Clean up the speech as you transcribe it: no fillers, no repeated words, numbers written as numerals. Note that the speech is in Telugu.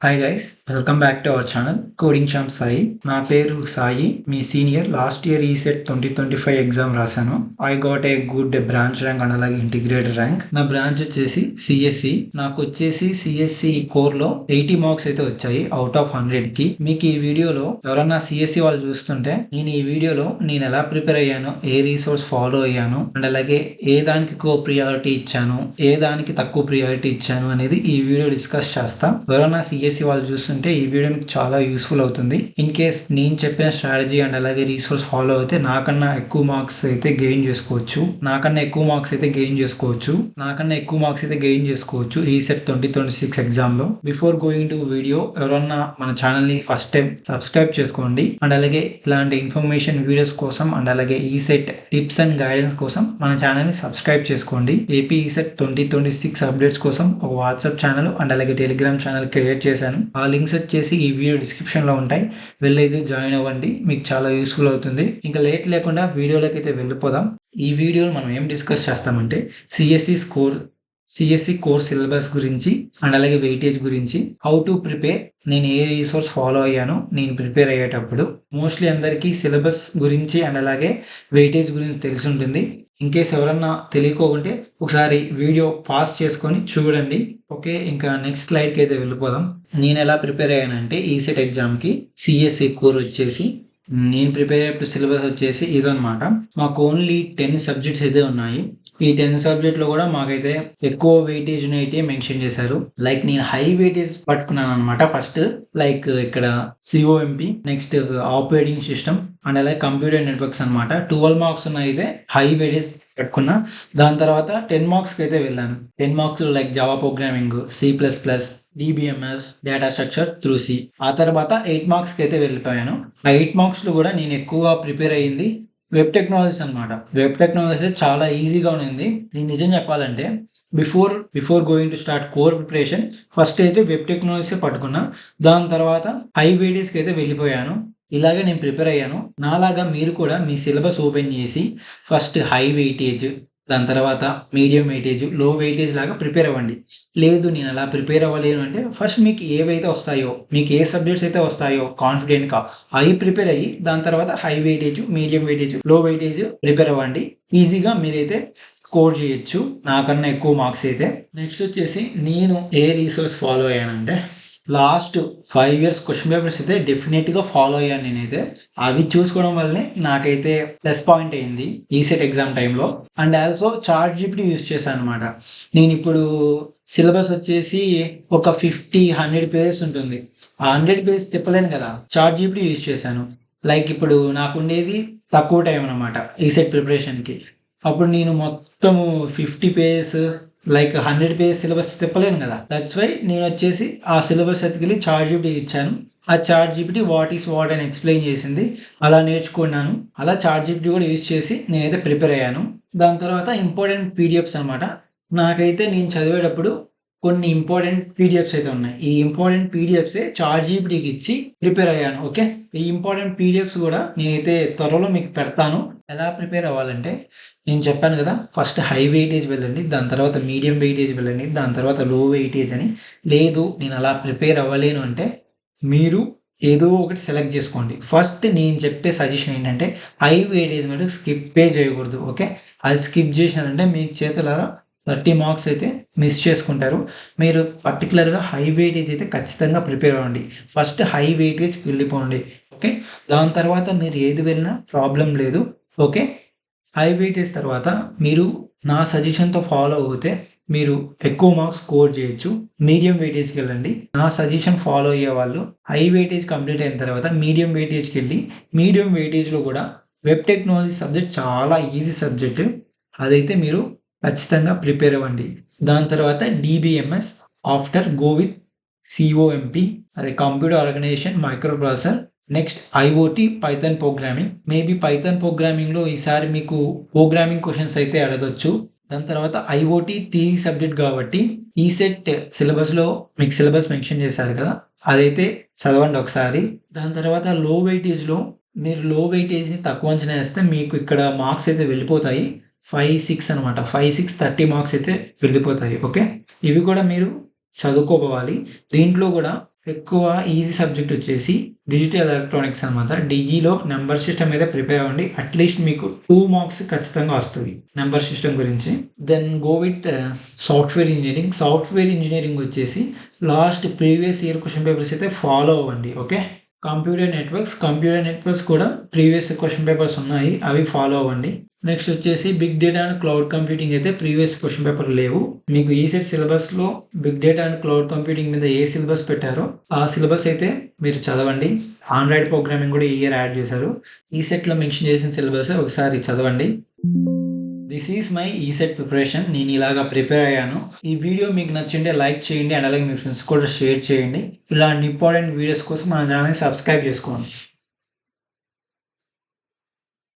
Hi guys, welcome back to our channel coding Sham Sai. నా పేరు సాయి, మీ senior. Last year ECET 2025 exam రాశాను. I got a good branch rank and అలాగే ఇంటిగ్రేటెడ్ ర్యాంక్. నా బ్రాంచ్ వచ్చేసి సిఎస్సి. నాకు వచ్చేసి సిఎస్సి కోర్ లో 80 మార్క్స్ అయితే వచ్చాయి అవుట్ ఆఫ్ 100 కి. మీకు ఈ వీడియోలో ఎవరన్నా సిఎస్సి వాళ్ళు చూస్తుంటే నేను ఈ వీడియోలో నేను ఎలా ప్రిపేర్ అయ్యాను, ఏ రీసోర్స్ ఫాలో అయ్యాను అండ్ అలాగే ఏ దానికి ఎక్కువ ప్రియారిటీ ఇచ్చాను, ఏ దానికి తక్కువ ప్రియారిటీ ఇచ్చాను అనేది ఈ వీడియో డిస్కస్ చేస్తా. ఎవరన్నా సిఎస్సి వాళ్ళు చూస్తుంటే ఈ వీడియో మీకు చాలా యూస్ఫుల్ అవుతుంది. ఇన్ కేస్ నేను చెప్పిన స్ట్రాటజీ అండ్ అలాగే రీసోర్స్ ఫాలో అయితే నాకన్నా ఎక్కువ మార్క్స్ అయితే గెయిన్ చేసుకోవచ్చు. ఈసెట్ 2026 ఎగ్జామ్ లో. బిఫోర్ గోయింగ్ టు వీడియో, ఎవరన్నా మన ఛానల్ ని ఫస్ట్ టైం సబ్స్క్రైబ్ చేసుకోండి అండ్ అలాగే ఇలాంటి ఇన్ఫర్మేషన్ వీడియోస్ కోసం అండ్ అలాగే ఈసెట్ టిప్స్ అండ్ గైడెన్స్ కోసం మన ఛానల్ ని సబ్స్క్రైబ్ చేసుకోండి. ఏపీ ఈసెట్ 2026 అప్డేట్స్ కోసం ఒక వాట్సాప్ ఛానల్ అండ్ అలాగే టెలిగ్రామ్ ఛానల్ క్రియేట్ చేశాను. ఆ లింక్స్ వచ్చేసి ఈ వీడియో డిస్క్రిప్షన్ లో ఉంటాయి. వెళ్ళైతే జాయిన్ అవ్వండి, మీకు చాలా యూస్ఫుల్ అవుతుంది. ఇంకా లేట్ లేకుండా వీడియోలోకి అయితే వెళ్ళిపోదాం. ఈ వీడియోలో మనం ఏం డిస్కస్ చేస్తామంటే సిఎస్సి కోర్స్ సిలబస్ గురించి అండ్ అలాగే వెయిటేజ్ గురించి, హౌ టు ప్రిపేర్, నేను ఏ రీసోర్స్ ఫాలో అయ్యాను నేను ప్రిపేర్ అయ్యేటప్పుడు. మోస్ట్లీ అందరికీ సిలబస్ గురించి అండ్ అలాగే వెయిటేజ్ గురించి తెలిసి ఉంటుంది. ఇన్ కేస్ ఎవరన్నా తెలియకోకుంటే ఒకసారి వీడియో పాజ్ చేసుకొని చూడండి. ఓకే, ఇంకా నెక్స్ట్ స్లైడ్కి అయితే వెళ్ళిపోదాం. నేను ఎలా ప్రిపేర్ అయ్యానంటే ఈసెట్ ఎగ్జామ్కి సిఎస్సి కోర్ వచ్చేసి నేను ప్రిపేర్ అయ్యే సిలబస్ వచ్చేసి ఇదనమాట. మాకు ఓన్లీ 10 సబ్జెక్ట్స్ అయితే ఉన్నాయి. ఈ 10 సబ్జెక్ట్ లో కూడా మాకైతే ఎక్కువ వెయిటేజ్ అయితే మెన్షన్ చేశారు. లైక్ నేను హై వెయిటేజ్ పట్టుకున్నాను అనమాట. ఫస్ట్ లైక్ ఇక్కడ సిఓఎంపి, నెక్స్ట్ ఆపరేటింగ్ సిస్టమ్ అండ్ అలాగే కంప్యూటర్ నెట్వర్క్స్ అనమాట. 12 మార్క్స్ ఉన్న అయితే హై వెయిటేజ్ పెట్టుకున్నా. దాని తర్వాత 10 మార్క్స్ కి అయితే వెళ్ళాను. 10 marks like Java programming, C++, DBMS, data structure through C. ఆ తర్వాత 8 మార్క్స్ కి అయితే వెళ్ళిపోయాను. ఆ 8 మార్క్స్ లో కూడా నేను ఎక్కువగా ప్రిపేర్ అయ్యింది వెబ్ టెక్నాలజీస్ అనమాట. వెబ్ టెక్నాలజీ చాలా ఈజీగా ఉంది. నేను నిజం చెప్పాలంటే before going to start core preparation first అయితే వెబ్ టెక్నాలజీ పట్టుకున్నా. దాని తర్వాత హై వెయిటేజ్కి అయితే వెళ్ళిపోయాను. ఇలాగే నేను ప్రిపేర్ అయ్యాను. నాలాగా మీరు కూడా మీ సిలబస్ ఓపెన్ చేసి ఫస్ట్ హై వెయిటేజ్, దాని తర్వాత మీడియం వెయిటేజ్, లో వెయిటేజ్ లాగా ప్రిపేర్ అవ్వండి. లేదు నేను అలా ప్రిపేర్ అవ్వలేను అంటే ఫస్ట్ మీకు ఏవైతే వస్తాయో, మీకు ఏ సబ్జెక్ట్స్ అయితే వస్తాయో కాన్ఫిడెంట్గా అవి ప్రిపేర్ అయ్యి దాని తర్వాత హై వెయిటేజ్, మీడియం వెయిటేజ్, లో వెయిటేజ్ ప్రిపేర్ అవ్వండి. ఈజీగా మీరైతే స్కోర్ చేయొచ్చు నాకన్నా ఎక్కువ మార్క్స్ అయితే. నెక్స్ట్ వచ్చేసి నేను ఏ రీసోర్స్ ఫాలో అయ్యానంటే లాస్ట్ 5 years క్వశ్చన్ పేపర్స్ అయితే డెఫినెట్గా ఫాలో అయ్యాను నేనైతే. అవి చూసుకోవడం వల్లనే నాకైతే ప్లస్ పాయింట్ అయింది ఈసెట్ ఎగ్జామ్ టైంలో. And also ChatGPT use చేశాను అనమాట. నేను ఇప్పుడు సిలబస్ వచ్చేసి ఒక 50-100 పేజెస్ ఉంటుంది. ఆ 100 పేజెస్ తిప్పలేను కదా, చాట్ జీపీటీ యూజ్ చేశాను. లైక్ ఇప్పుడు నాకు ఉండేది తక్కువ టైం అనమాట ఈసెట్ ప్రిపరేషన్కి. అప్పుడు నేను మొత్తము 50 పేజెస్ లైక్ 100 పేజెస్ సిలబస్ తిప్పలేను కదా. దట్స్ వై నేను వచ్చేసి ఆ సిలబస్ ఎత్తుకెళ్ళి చాట్ జీపీటీ ఇచ్చాను. ఆ ChatGPT what is what అని ఎక్స్ప్లెయిన్ చేసింది. అలా నేర్చుకున్నాను. అలా చాట్ జీపీటీ కూడా యూజ్ చేసి నేనైతే ప్రిపేర్ అయ్యాను. దాని తర్వాత ఇంపార్టెంట్ పీడిఎఫ్స్ అనమాట. నాకైతే నేను చదివేటప్పుడు కొన్ని ఇంపార్టెంట్ పీడిఎఫ్స్ అయితే ఉన్నాయి. ఈ ఇంపార్టెంట్ పీడిఎఫ్సే చాట్ జీపీటీకి ఇచ్చి ప్రిపేర్ అయ్యాను. ఓకే, ఈ ఇంపార్టెంట్ పీడిఎఫ్స్ కూడా నేనైతే త్వరలో మీకు పెడతాను. ఎలా ప్రిపేర్ అవ్వాలంటే నేను చెప్పాను కదా, ఫస్ట్ హై వెయిటేజ్ వెళ్ళండి, దాని తర్వాత మీడియం వెయిటేజ్ వెళ్ళండి, దాని తర్వాత లో వెయిటేజ్ అని. లేదు నేను అలా ప్రిపేర్ అవ్వలేను అంటే మీరు ఏదో ఒకటి సెలెక్ట్ చేసుకోండి. ఫస్ట్ నేను చెప్పే సజెషన్ ఏంటంటే హై వెయిటేజ్ మీద స్కిప్పే చేయకూడదు. ఓకే, అది స్కిప్ చేసినారంటే మీ చేతులారా 30 మార్క్స్ అయితే మిస్ చేసుకుంటారు. మీరు పర్టికులర్గా హై వెయిటేజ్ అయితే ఖచ్చితంగా ప్రిపేర్ అవ్వండి. ఫస్ట్ హై వెయిటేజ్ వెళ్ళిపోండి. ఓకే, దాని తర్వాత మీరు ఏది వెళ్ళినా ప్రాబ్లం లేదు. ఓకే, హై వెయిటేజ్ తర్వాత మీరు నా సజెషన్తో ఫాలో అవుతే మీరు ఎక్కువ మార్క్స్ స్కోర్ చేయొచ్చు. మీడియం వెయిటేజ్కి వెళ్ళండి. నా సజెషన్ ఫాలో అయ్యే వాళ్ళు హై వెయిటేజ్ కంప్లీట్ అయిన తర్వాత మీడియం వెయిటేజ్కి వెళ్ళి, మీడియం వెయిటేజ్లో కూడా వెబ్ టెక్నాలజీ సబ్జెక్ట్ చాలా ఈజీ సబ్జెక్ట్, అదైతే మీరు ఖచ్చితంగా ప్రిపేర్ అవ్వండి. దాని తర్వాత DBMS, after go with COMP, అదే computer organisation microprocessor. Next IoT, Python programming. Maybe Python ప్రోగ్రామింగ్లో ఈసారి మీకు ప్రోగ్రామింగ్ క్వశ్చన్స్ అయితే అడగచ్చు. దాని తర్వాత ఐఓటి థియరీ సబ్జెక్ట్ కాబట్టి ఈసెట్ సిలబస్లో మీకు సిలబస్ మెన్షన్ చేశారు కదా, అదైతే చదవండి ఒకసారి. దాని తర్వాత లో వెయిటేజ్లో మీరు లో వెయిటేజ్ని తక్కువ అంచనా వేస్తే మీకు ఇక్కడ మార్క్స్ అయితే వెళ్ళిపోతాయి. 5-6 అనమాట. 5-6 30 మార్క్స్ అయితే వెళ్ళిపోతాయి. ఓకే, ఇవి కూడా మీరు చదువుకోవాలి. దీంట్లో కూడా ఎక్కువ ఈజీ సబ్జెక్ట్ వచ్చేసి డిజిటల్ ఎలక్ట్రానిక్స్ అనమాట. డిజీలో నెంబర్ సిస్టమ్ మీద ప్రిపేర్ అవ్వండి. అట్లీస్ట్ మీకు 2 మార్క్స్ ఖచ్చితంగా వస్తుంది నెంబర్ సిస్టమ్ గురించి. Then go with software engineering. Software engineering వచ్చేసి last previous year question papers అయితే ఫాలో అవ్వండి. ఓకే, కంప్యూటర్ నెట్వర్క్స్ కూడా ప్రీవియస్ క్వశ్చన్ పేపర్స్ ఉన్నాయి, అవి ఫాలో అవ్వండి. నెక్స్ట్ వచ్చేసి big data and cloud computing అయితే ప్రీవియస్ క్వశ్చన్ పేపర్ లేవు. మీకు ఈసెట్ సిలబస్లో big data and cloud computing మీద ఏ సిలబస్ పెట్టారో ఆ సిలబస్ అయితే మీరు చదవండి. ఆండ్రాయిడ్ ప్రోగ్రామింగ్ కూడా ఈ ఇయర్ యాడ్ చేశారు. ఈసెట్లో మెన్షన్ చేసిన సిలబస్ ఒకసారి చదవండి. This is my ECET preparation. నేను ఇలాగా ప్రిపేర్ అయ్యాను. ఈ వీడియో మీకు నచ్చింటే లైక్ చేయండి అండ్ అలాగే మీ ఫ్రెండ్స్ కూడా షేర్ చేయండి. ఇలాంటి ఇంపార్టెంట్ వీడియోస్ కోసం మన ఛానల్ని సబ్స్క్రైబ్ చేసుకోండి.